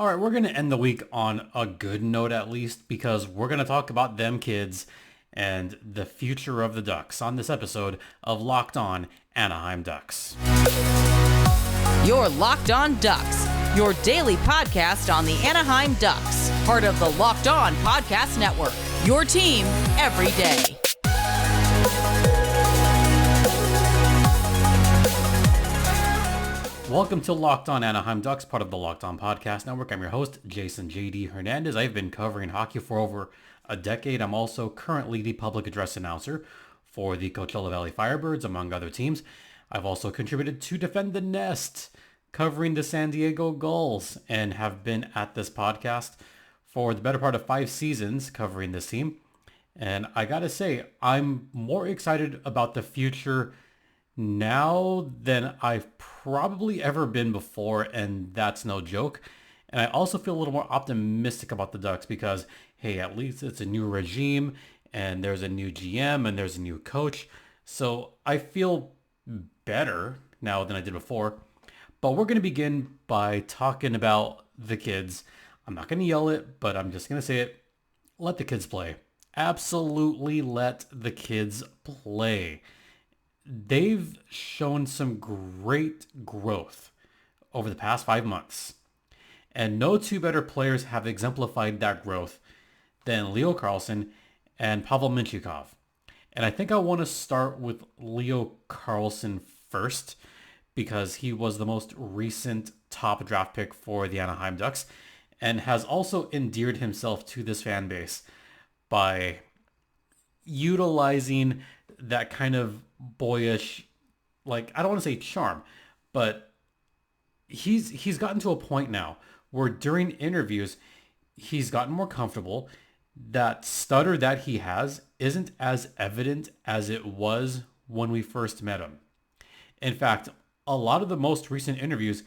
All right, we're going to end the week on a good note at least because we're going to talk about them kids and the future of the Ducks on this episode of Locked On Anaheim Ducks. You're Locked On Ducks, your daily podcast on the Anaheim Ducks, part of the Locked On Podcast Network, your team every day. Welcome to Locked On Anaheim Ducks, part of the Locked On Podcast Network. I'm your host, Jason J.D. Hernandez. I've been covering hockey for over a decade. I'm also currently the public address announcer for the Coachella Valley Firebirds, among other teams. I've also contributed to Defend the Nest, covering the San Diego Gulls, and have been at this podcast for the better part of 5 seasons covering this team. And I gotta say, I'm more excited about the future now than I've probably ever been before, and that's no joke. And I also feel a little more optimistic about the Ducks because, hey, at least it's a new regime, and there's a new GM, and there's a new coach. So I feel better now than I did before. But we're going to begin by talking about the kids. I'm not going to yell it, but I'm just going to say it. Let the kids play. Absolutely let the kids play. They've shown some great growth over the past 5 months. And no two better players have exemplified that growth than Leo Carlsson and Pavel Mintyukov. And I think I want to start with Leo Carlsson first because he was the most recent top draft pick for the Anaheim Ducks and has also endeared himself to this fan base by utilizing that kind of boyish, like, I don't want to say charm, but he's gotten to a point now where during interviews, he's gotten more comfortable. That stutter that he has isn't as evident as it was when we first met him. In fact, a lot of the most recent interviews,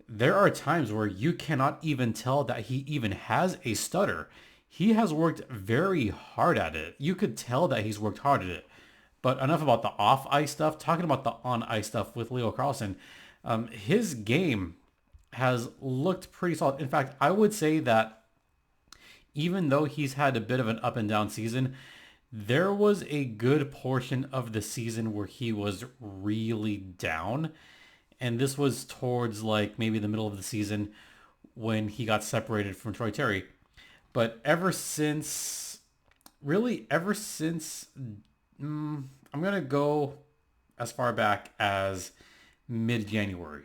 there are times where you cannot even tell that he even has a stutter. He has worked very hard at it. You could tell that he's worked hard at it. But enough about the off-ice stuff. Talking about the on-ice stuff with Leo Carlsson, his game has looked pretty solid. In fact, I would say that even though he's had a bit of an up and down season, there was a good portion of the season where he was really down. And this was towards like maybe the middle of the season when he got separated from Troy Terry. But ever since, I'm going to go as far back as mid-January,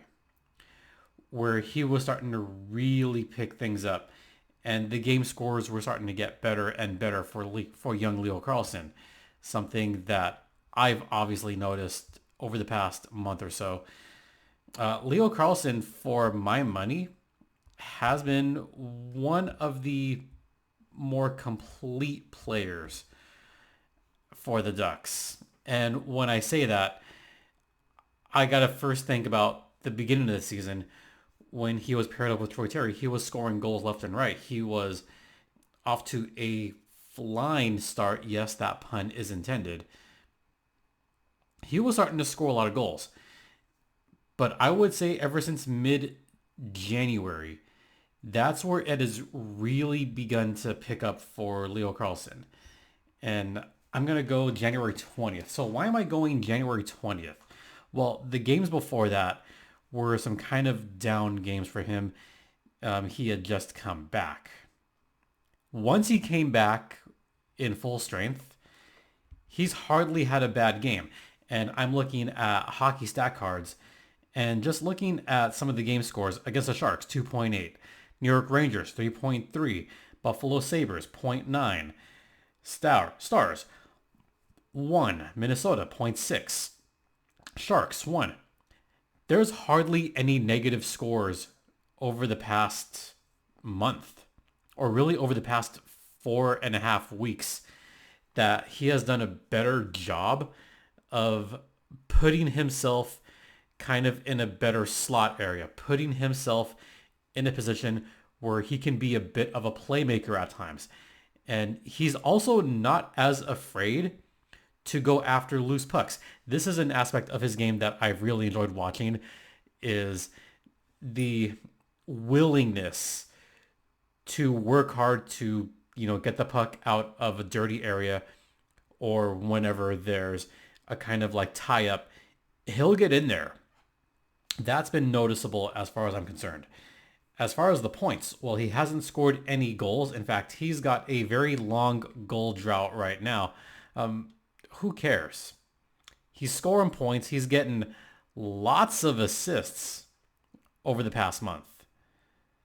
where he was starting to really pick things up. And the game scores were starting to get better and better for young Leo Carlsson, something that I've obviously noticed over the past month or so. Leo Carlsson, for my money, has been one of the more complete players for the Ducks. And when I say that, I got to first think about the beginning of the season when he was paired up with Troy Terry. He was scoring goals left and right. He was off to a flying start. Yes, that pun is intended. He was starting to score a lot of goals. But I would say ever since mid-January, that's where it has really begun to pick up for Leo Carlsson. And I'm going to go January 20th. So why am I going January 20th? Well, the games before that were some kind of down games for him. He had just come back. Once he came back in full strength, he's hardly had a bad game. And I'm looking at hockey stat cards and just looking at some of the game scores against the Sharks, 2.8. New York Rangers, 3.3. Buffalo Sabres, 0.9. Stars, 1. Minnesota, 0.6. Sharks, 1. There's hardly any negative scores over the past month, or really over the past 4.5 weeks, that he has done a better job of putting himself kind of in a better slot area, putting himself in a position where he can be a bit of a playmaker at times. And he's also not as afraid to go after loose pucks. This is an aspect of his game that I've really enjoyed watching, is the willingness to work hard to, get the puck out of a dirty area, or whenever there's a kind of like tie up, he'll get in there. That's been noticeable as far as I'm concerned. As far as the points, well, he hasn't scored any goals. In fact, he's got a very long goal drought right now. Who cares? He's scoring points. He's getting lots of assists over the past month.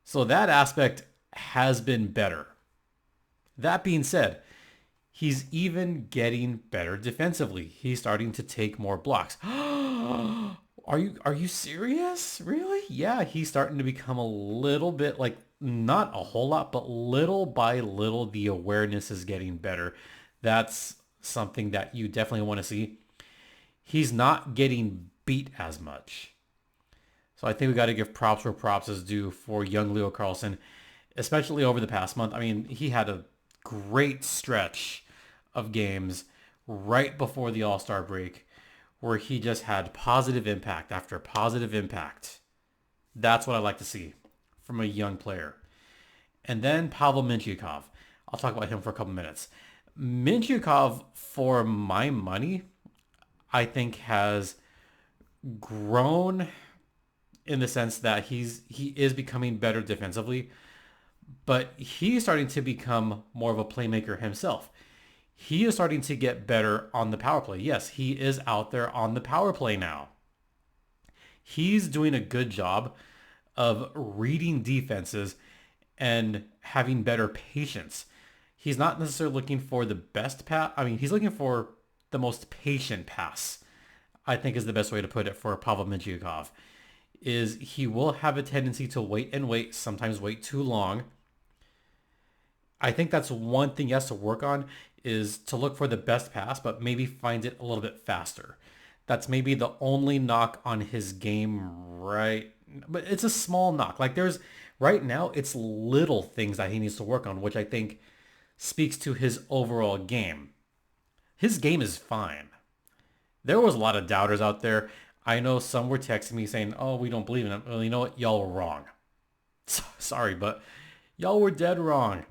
So that aspect has been better. That being said, he's even getting better defensively. He's starting to take more blocks. Are you serious? Really? Yeah, he's starting to become a little bit, like, not a whole lot, but little by little, the awareness is getting better. That's something that you definitely want to see. He's not getting beat as much. So I think we got to give props where props is due for young Leo Carlsson, especially over the past month. I mean, he had a great stretch of games right before the All-Star break where he just had positive impact after positive impact. That's what I like to see from a young player. And then Pavel Mintyukov. I'll talk about him for a couple minutes. Mintyukov, for my money, I think has grown in the sense that he is becoming better defensively, but he's starting to become more of a playmaker himself. He is starting to get better on the power play. Yes, he is out there on the power play now. He's doing a good job of reading defenses and having better patience. He's not necessarily looking for the best pass. I mean, he's looking for the most patient pass, I think is the best way to put it for Pavel Mintyukov. Is he will have a tendency to wait, sometimes wait too long. I think that's one thing he has to work on, is to look for the best pass, but maybe find it a little bit faster. That's maybe the only knock on his game, right? But it's a small knock. Like right now, it's little things that he needs to work on, which I think speaks to his overall game. His game is fine. There was a lot of doubters out there. I know some were texting me saying, oh, we don't believe in him. Well, you know what? Y'all were wrong. Sorry, but y'all were dead wrong.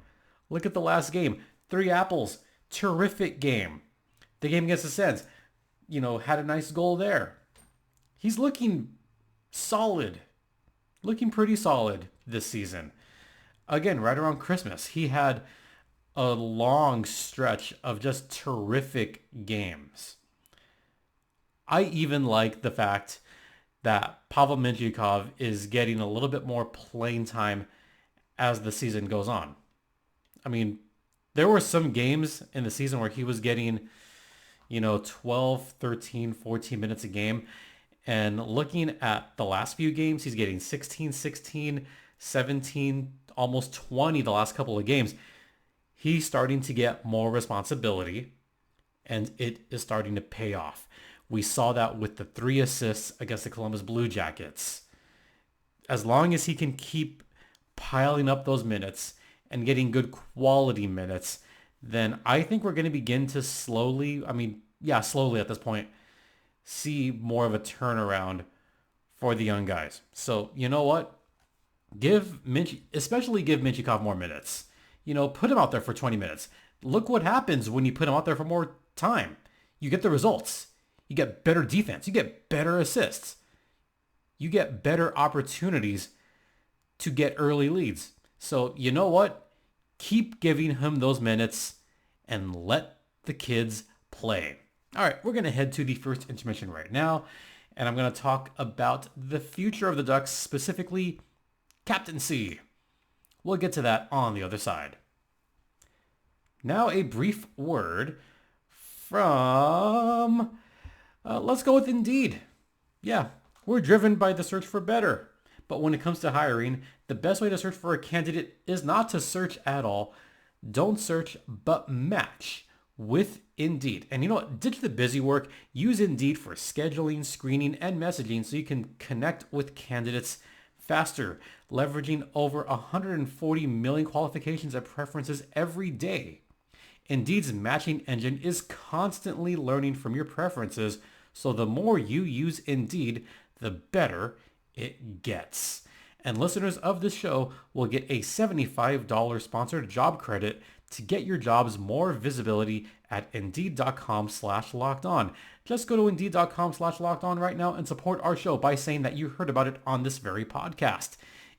Look at the last game. 3 apples. Terrific game. The game against the Sens, had a nice goal there. He's looking solid. Looking pretty solid this season. Again, right around Christmas, he had a long stretch of just terrific games. I even like the fact that Pavel Mintyukov is getting a little bit more playing time as the season goes on. I mean, there were some games in the season where he was getting, 12, 13, 14 minutes a game. And looking at the last few games, he's getting 16, 17, almost 20 the last couple of games. He's starting to get more responsibility, and it is starting to pay off. We saw that with the 3 assists against the Columbus Blue Jackets. As long as he can keep piling up those minutes and getting good quality minutes, then I think we're going to begin to slowly at this point, see more of a turnaround for the young guys. So, you know what? Especially give Mintyukov more minutes. Put him out there for 20 minutes. Look what happens when you put him out there for more time. You get the results. You get better defense. You get better assists. You get better opportunities to get early leads. So, you know what? Keep giving him those minutes and let the kids play. All right, we're going to head to the first intermission right now, and I'm going to talk about the future of the Ducks, specifically captaincy. We'll get to that on the other side. Now a brief word from, let's go with Indeed. Yeah, we're driven by the search for better. But when it comes to hiring, the best way to search for a candidate is not to search at all. Don't search, but match with Indeed. And you know what? Ditch the busy work. Use Indeed for scheduling, screening, and messaging so you can connect with candidates faster, leveraging over 140 million qualifications and preferences every day. Indeed's matching engine is constantly learning from your preferences, so the more you use Indeed, the better it gets. And listeners of this show will get a $75 sponsored job credit to get your jobs more visibility at Indeed.com/lockedon. Just go to Indeed.com/lockedon right now and support our show by saying that you heard about it on this very podcast.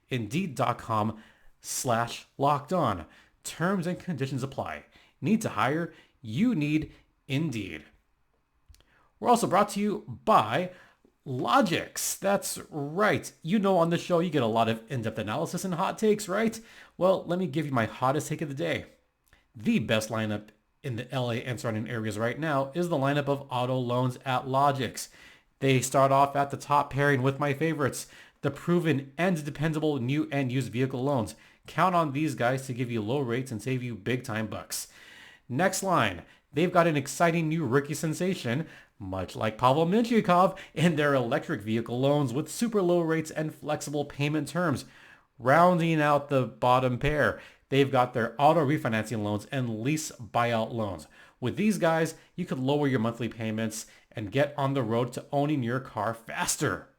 Indeed.com/lockedon. Terms and conditions apply. Need to hire? You need Indeed. We're also brought to you by Logix. That's right. You know, on the show, you get a lot of in-depth analysis and hot takes, right? Well, let me give you my hottest take of the day. The best lineup in the LA and surrounding areas right now is the lineup of auto loans at Logix. They start off at the top pairing with my favorites, the proven and dependable new and used vehicle loans. Count on these guys to give you low rates and save you big time bucks. Next line, they've got an exciting new rookie sensation, much like Pavel Mintyukov, in their electric vehicle loans with super low rates and flexible payment terms. Rounding out the bottom pair, they've got their auto refinancing loans and lease buyout loans. With these guys, you could lower your monthly payments and get on the road to owning your car faster.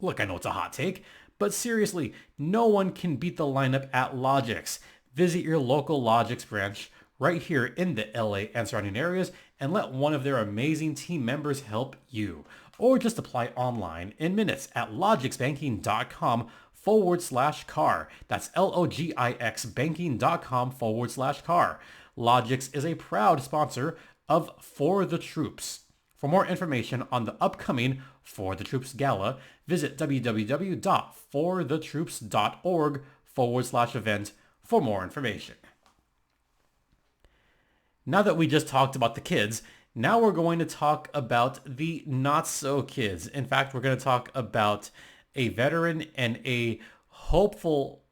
Look, I know it's a hot take, but seriously, no one can beat the lineup at Logix. Visit your local Logix branch right here in the LA and surrounding areas and let one of their amazing team members help you. Or just apply online in minutes at logixbanking.com/car. That's Logix banking.com/car. Logix is a proud sponsor of For the Troops. For more information on the upcoming For the Troops Gala, visit www.forthetroops.org/event for more information. Now that we just talked about the kids, now we're going to talk about the not-so-kids. In fact, we're going to talk about a veteran and a hopeful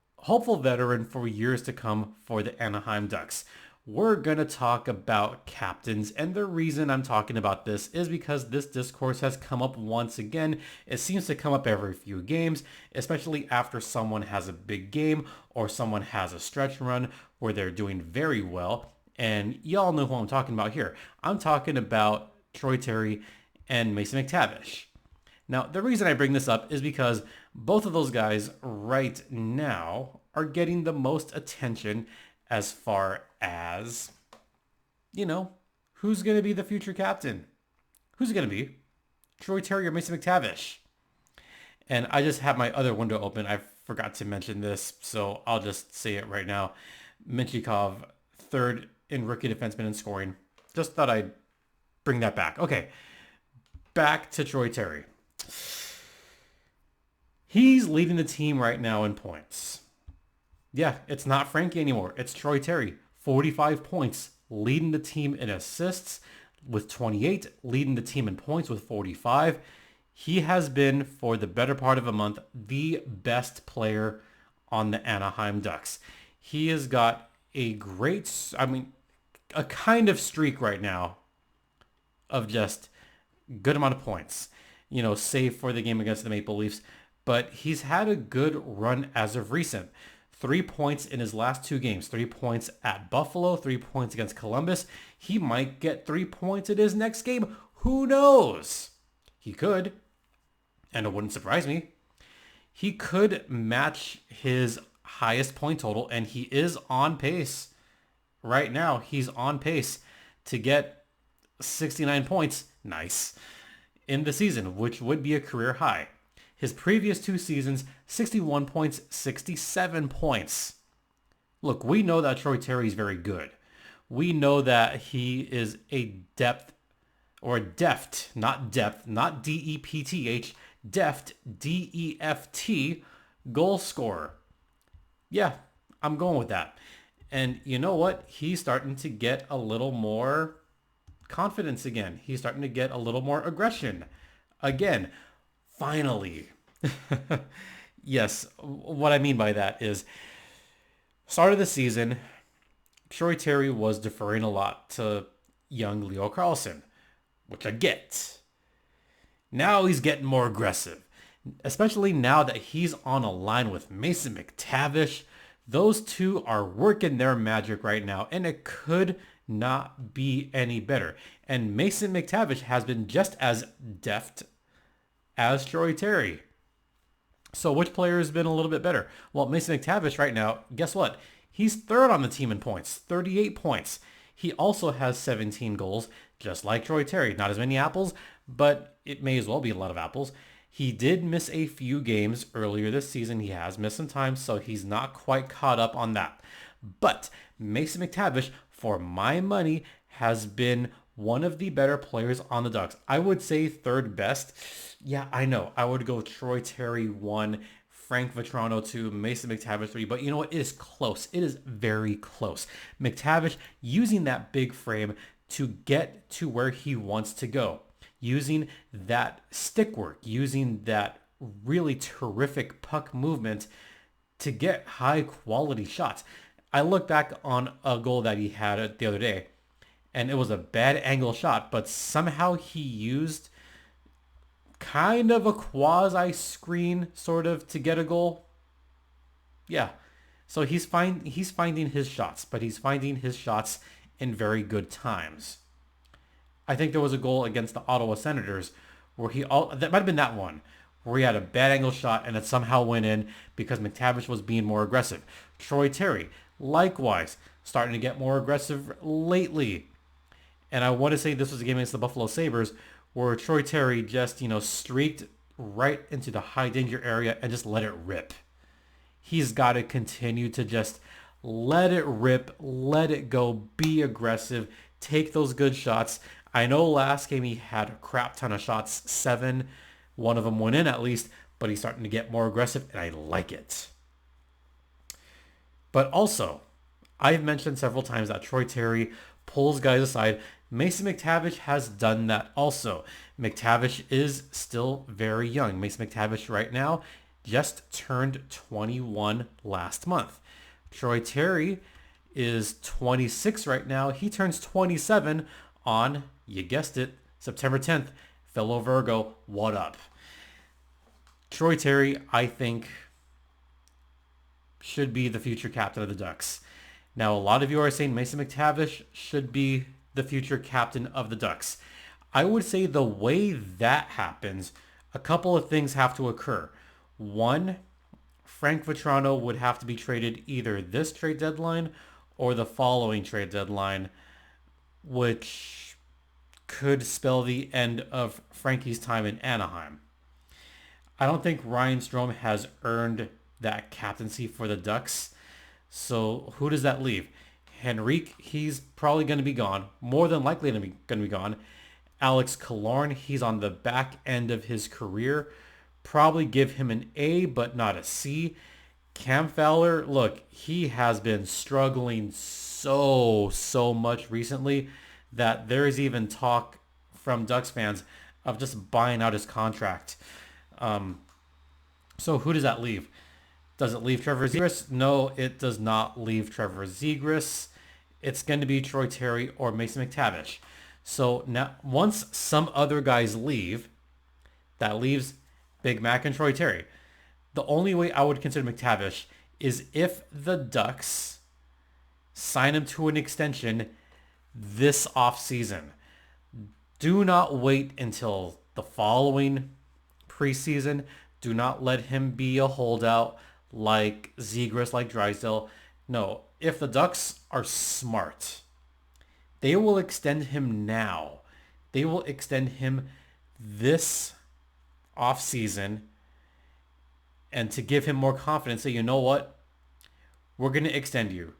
veteran for years to come for the Anaheim Ducks. We're going to talk about captains, and the reason I'm talking about this is because this discourse has come up once again. It seems to come up every few games, especially after someone has a big game or someone has a stretch run where they're doing very well. And y'all know who I'm talking about here. I'm talking about Troy Terry and Mason McTavish. Now, the reason I bring this up is because both of those guys right now are getting the most attention as far as, who's going to be the future captain? Who's it going to be? Troy Terry or Mason McTavish? And I just have my other window open. I forgot to mention this, so I'll just say it right now. Mintyukov, third in rookie defenseman in scoring. Just thought I'd bring that back. Okay, back to Troy Terry. He's leading the team right now in points. Yeah, it's not Frankie anymore. It's Troy Terry. 45 points, leading the team in assists with 28, leading the team in points with 45. He has been, for the better part of a month, the best player on the Anaheim Ducks. He has got a kind of streak right now of just good amount of points, save for the game against the Maple Leafs. But he's had a good run as of recent. 3 points in his last 2 games. 3 points at Buffalo, 3 points against Columbus. He might get 3 points in his next game. Who knows? He could, and it wouldn't surprise me. He could match his highest point total, and he is on pace. Right now, he's on pace to get 69 points, nice, in the season, which would be a career high. His previous 2 seasons, 61 points, 67 points. Look, we know that Troy Terry is very good. We know that he is a deft, not D-E-P-T-H, deft, D-E-F-T, goal scorer. Yeah, I'm going with that. And you know what? He's starting to get a little more confidence again. He's starting to get a little more aggression again. Finally. Yes, what I mean by that is, start of the season, Troy Terry was deferring a lot to young Leo Carlsson, which I get. Now he's getting more aggressive, especially now that he's on a line with Mason McTavish. Those two are working their magic right now, and it could not be any better. And Mason McTavish has been just as deft as Troy Terry. So which player has been a little bit better? Well, Mason McTavish right now, guess what? He's third on the team in points, 38 points. He also has 17 goals, just like Troy Terry. Not as many apples, but it may as well be a lot of apples. He did miss a few games earlier this season. He has missed some time, so he's not quite caught up on that. But Mason McTavish, for my money, has been one of the better players on the Ducks. I would say third best. Yeah, I know. I would go Troy Terry 1, Frank Vetrano 2, Mason McTavish 3. But you know what? It is close. It is very close. McTavish using that big frame to get to where he wants to go. Using that stick work. Using that really terrific puck movement to get high quality shots. I look back on a goal that he had the other day, and it was a bad angle shot, but somehow he used kind of a quasi screen sort of to get a goal. Yeah. So he's finding his shots, but he's finding his shots in very good times. I think there was a goal against the Ottawa Senators where that might have been that one, where he had a bad angle shot and it somehow went in because McTavish was being more aggressive. Troy Terry, likewise, starting to get more aggressive lately. And I want to say this was a game against the Buffalo Sabres where Troy Terry just, streaked right into the high danger area and just let it rip. He's got to continue to just let it rip, let it go, be aggressive, take those good shots. I know last game he had a crap ton of shots, 7. One of them went in at least, but he's starting to get more aggressive, and I like it. But also, I've mentioned several times that Troy Terry pulls guys aside. Mason McTavish has done that also. McTavish is still very young. Mason McTavish right now just turned 21 last month. Troy Terry is 26 right now. He turns 27 on, you guessed it, September 10th. Fellow Virgo, what up? Troy Terry, I think, should be the future captain of the Ducks. Now, a lot of you are saying Mason McTavish should be the future captain of the Ducks. I would say the way that happens, a couple of things have to occur. One, Frank Vetrano would have to be traded either this trade deadline or the following trade deadline, which could spell the end of Frankie's time in Anaheim. I don't think Ryan Strome has earned that captaincy for the Ducks. So who does that leave? Henrique, he's probably going to be gone. More than likely going to be gone. Alex Killorn, he's on the back end of his career. Probably give him an A, but not a C. Cam Fowler, look, he has been struggling so much recently that there is even talk from Ducks fans of just buying out his contract. So who does that leave? Does it leave Trevor Zegras? No, it does not leave Trevor Zegras. It's going to be Troy Terry or Mason McTavish. So now, once some other guys leave, that leaves Big Mac and Troy Terry. The only way I would consider McTavish is if the Ducks sign him to an extension this offseason. Do not wait until the following preseason. Do not let him be a holdout like Zegras, like Drysdale. No, if the Ducks are smart, they will extend him now. They will extend him this offseason, and to give him more confidence, say, you know what? We're going to extend you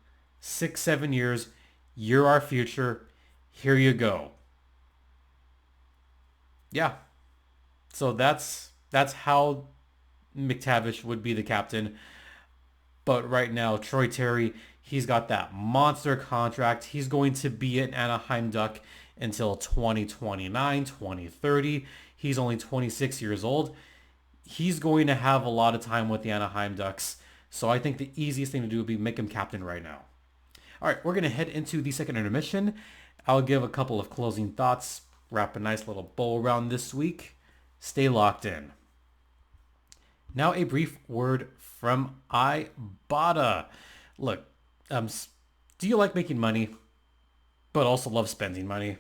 6-7 years. You're our future. Here you go. Yeah. So that's how McTavish would be the captain. But right now, Troy Terry, he's got that monster contract. He's going to be an Anaheim Duck until 2029, 2030. He's only 26 years old. He's going to have a lot of time with the Anaheim Ducks. So I think the easiest thing to do would be make him captain right now. All right, we're going to head into the second intermission. I'll give a couple of closing thoughts, wrap a nice little bow around this week. Stay locked in. Now a brief word from Ibotta. Look, do you like making money, but also love spending money?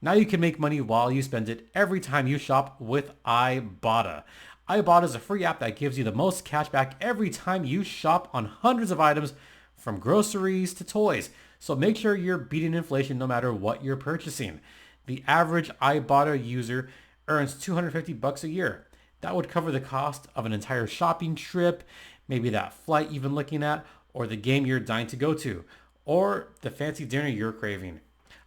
Now you can make money while you spend it every time you shop with Ibotta. Ibotta is a free app that gives you the most cash back every time you shop on hundreds of items from groceries to toys. So make sure you're beating inflation no matter what you're purchasing. The average Ibotta user earns $250 a year. That would cover the cost of an entire shopping trip, maybe that flight you've been looking at, or the game you're dying to go to, or the fancy dinner you're craving.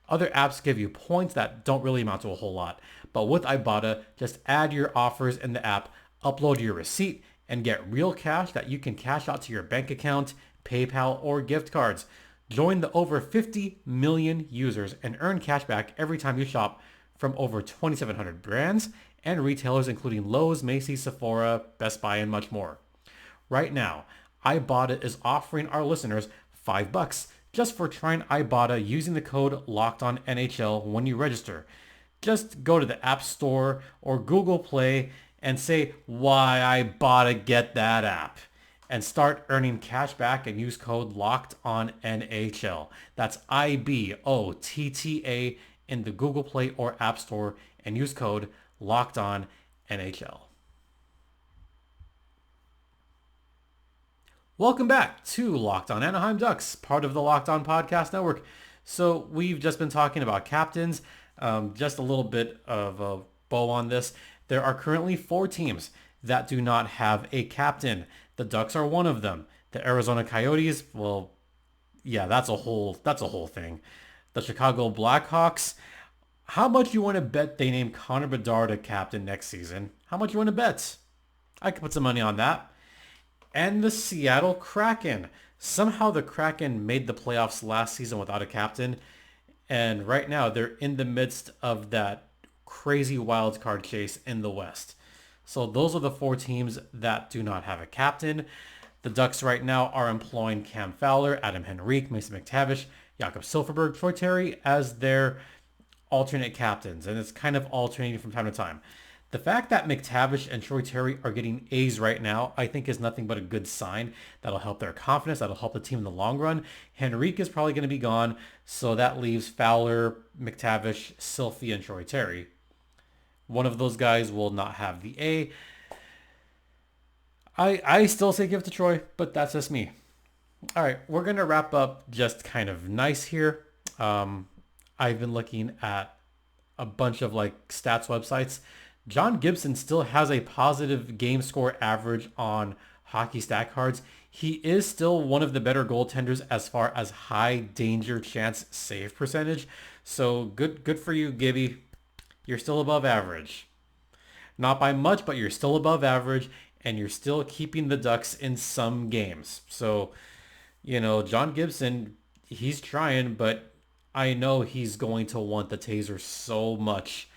Other apps give you points that don't really amount to a whole lot. But with Ibotta, just add your offers in the app, upload your receipt, and get real cash that you can cash out to your bank account, PayPal, or gift cards. Join the over 50 million users and earn cash back every time you shop from over 2,700 brands and retailers including Lowe's, Macy's, Sephora, Best Buy, and much more. Right now, Ibotta is offering our listeners $5 just for trying Ibotta using the code LOCKEDONNHL when you register. Just go to the App Store or Google Play and say, "Why Ibotta get that app?" and start earning cash back and use code LOCKEDONNHL. That's IBOTTA in the Google Play or App Store and use code LOCKEDONNHL. Welcome back to Locked On Anaheim Ducks, part of the Locked On Podcast Network. So we've just been talking about captains. Just a little bit of a bow on this. There are currently 4 teams that do not have a captain. The Ducks are one of them. The Arizona Coyotes, well, yeah, that's a whole thing. The Chicago Blackhawks, how much you want to bet they name Connor Bedard a captain next season? How much you want to bet? I could put some money on that. And the Seattle Kraken. Somehow the Kraken made the playoffs last season without a captain. And right now they're in the midst of that crazy wild card chase in the West. So those are the 4 teams that do not have a captain. The Ducks right now are employing Cam Fowler, Adam Henrique, Mason McTavish, Jakob Silfverberg, Troy Terry as their alternate captains. And it's kind of alternating from time to time. The fact that McTavish and Troy Terry are getting A's right now, I think is nothing but a good sign. That'll help their confidence. That'll help the team in the long run. Henrique is probably going to be gone. So that leaves Fowler, McTavish, Silphy, and Troy Terry. One of those guys will not have the A. I still say give it to Troy, but that's just me. All right, we're going to wrap up just kind of nice here. I've been looking at a bunch of stats websites. John Gibson still has a positive game score average on hockey stat cards. He is still one of the better goaltenders as far as high danger chance save percentage. So good for you, Gibby. You're still above average. Not by much, but you're still above average, and you're still keeping the Ducks in some games. So, John Gibson, he's trying, but I know he's going to want the taser so much,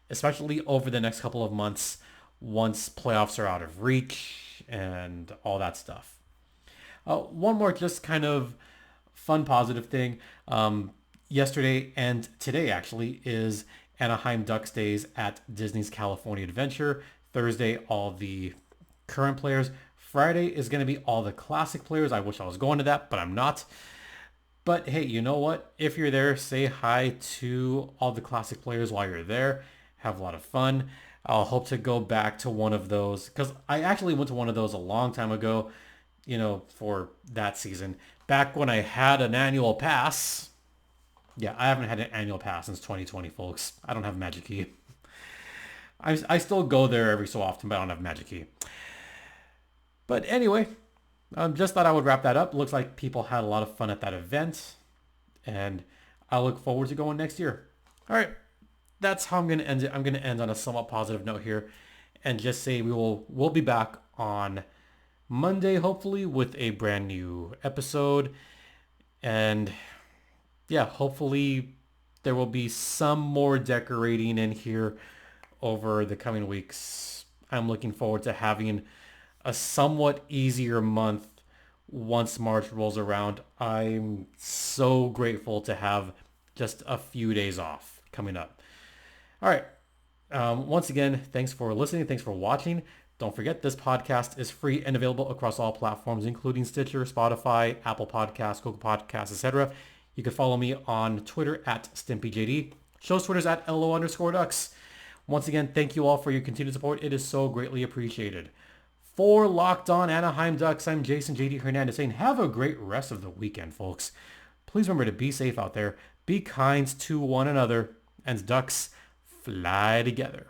especially over the next couple of months once playoffs are out of reach and all that stuff. One more just kind of fun positive thing. Yesterday and today actually is Anaheim Ducks Days at Disney's California Adventure. Thursday, all the current players. Friday is going to be all the classic players. I wish I was going to that, but I'm not. But hey, you know what? If you're there, say hi to all the classic players while you're there. Have a lot of fun. I'll hope to go back to one of those because I actually went to one of those a long time ago, for that season. Back when I had an annual pass. Yeah, I haven't had an annual pass since 2020, folks. I don't have Magic Key. I still go there every so often, but I don't have Magic Key. But anyway, just thought I would wrap that up. Looks like people had a lot of fun at that event, and I look forward to going next year. All right, that's how I'm going to end it. I'm going to end on a somewhat positive note here, and just say we'll be back on Monday, hopefully, with a brand new episode, and yeah, hopefully there will be some more decorating in here over the coming weeks. I'm looking forward to having a somewhat easier month once March rolls around. I'm so grateful to have just a few days off coming up. All right. Once again, thanks for listening. Thanks for watching. Don't forget, this podcast is free and available across all platforms, including Stitcher, Spotify, Apple Podcasts, Google Podcasts, etc. You can follow me on Twitter at StimpyJD. Show's Twitter's at LO_Ducks. Once again, thank you all for your continued support. It is so greatly appreciated. For Locked On Anaheim Ducks, I'm Jason JD Hernandez saying have a great rest of the weekend, folks. Please remember to be safe out there, be kind to one another, and Ducks fly together.